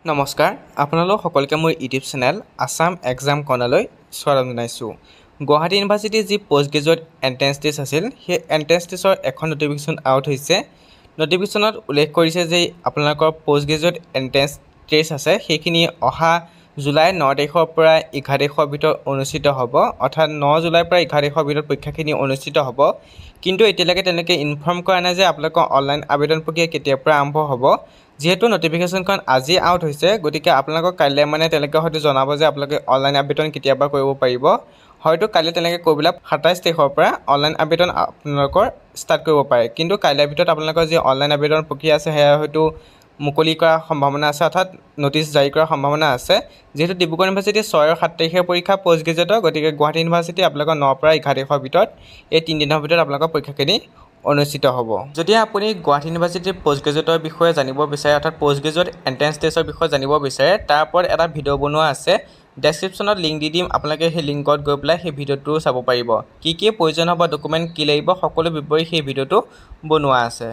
নমস্কাৰ আপোনালোক সকলোকে মোৰ ইউটিউব চেনেল আসাম এক্সাম কৰ্ণাৰলৈ স্বাগতম জনাইছোঁ। গুৱাহাটী ইউনিভাৰ্চিটিৰ যি পোষ্ট গ্ৰেজুৱেট এণ্ট্ৰেন্স টেষ্ট আছিল সেই এণ্ট্ৰেন্স টেষ্টৰ এখন নটিফিকেশ্যন আউট হৈছে। নটিফিকেশ্যনত উল্লেখ কৰিছে যে আপোনালোকৰ পোষ্ট গ্ৰেজুৱেট এণ্ট্ৰেন্স টেষ্ট আছে সেইখিনি অহা জুলাই 9 তাৰিখৰ পৰা 11 তাৰিখৰ ভিতৰত অনুষ্ঠিত হ'ব, অৰ্থাৎ 9 জুলাইৰ পৰা 11 তাৰিখৰ ভিতৰত পৰীক্ষাখিনি অনুষ্ঠিত হ'ব। কিন্তু এতিয়ালৈকে তেওঁলোকে ইনফৰ্ম কৰা নাই যে আপোনালোকৰ অনলাইন আবেদন প্ৰক্ৰিয়া কেতিয়াৰ পৰা আৰম্ভ হ'ব। যিহেতু নটিফিকেশ্যনখন আজি আউট হৈছে, গতিকে আপোনালোকক কাইলৈ তেওঁলোকে হয়তো জনাব যে আপোনালোকে অনলাইন আবেদন কেতিয়াৰ পৰা কৰিব পাৰিব। হয়তো কাইলৈ তেওঁলোকে কৈ পেলাই 27 তাৰিখৰ পৰা অনলাইন আবেদন আপোনালোকৰ ষ্টাৰ্ট কৰিব পাৰে। কিন্তু কাইলৈৰ ভিতৰত আপোনালোকৰ যি অনলাইন আবেদন প্ৰক্ৰিয়া আছে সেয়া হয়তো মুকলি কৰাৰ সম্ভাৱনা আছে, অৰ্থাৎ নটিচ জাৰি কৰাৰ সম্ভাৱনা আছে। যিহেতু ডিব্ৰুগড় ইউনিভাৰ্চিটি 6 আৰু 7 তাৰিখে পৰীক্ষা পোষ্ট গ্ৰেজুৱেটৰ, গতিকে গুৱাহাটী ইউনিভাৰ্চিটি আপোনালোকৰ 9 পৰা 11 তাৰিখৰ ভিতৰত এই 3 দিনৰ ভিতৰত আপোনালোকৰ পৰীক্ষাখিনি অনুষ্ঠিত হ'ব। যদি আপুনি গুৱাহাটী ইউনিভাৰ্চিটিৰ পোষ্ট গ্ৰেজুৱেটৰ বিষয়ে জানিব বিচাৰে, অৰ্থাৎ পোষ্ট গ্ৰেজুৱেট এণ্ট্ৰেন্স টেষ্টৰ বিষয়ে জানিব বিচাৰে, তাৰ ওপৰত এটা ভিডিঅ' বনোৱা আছে। ডেছক্ৰিপশ্যনত লিংক দি দিম, আপোনালোকে সেই লিংকত গৈ পেলাই সেই ভিডিঅ'টো চাব পাৰিব। কি প্ৰয়োজন হ'ব, ডকুমেণ্ট কি লাগিব, সকলো বিৱৰি সেই ভিডিঅ'টো বনোৱা আছে।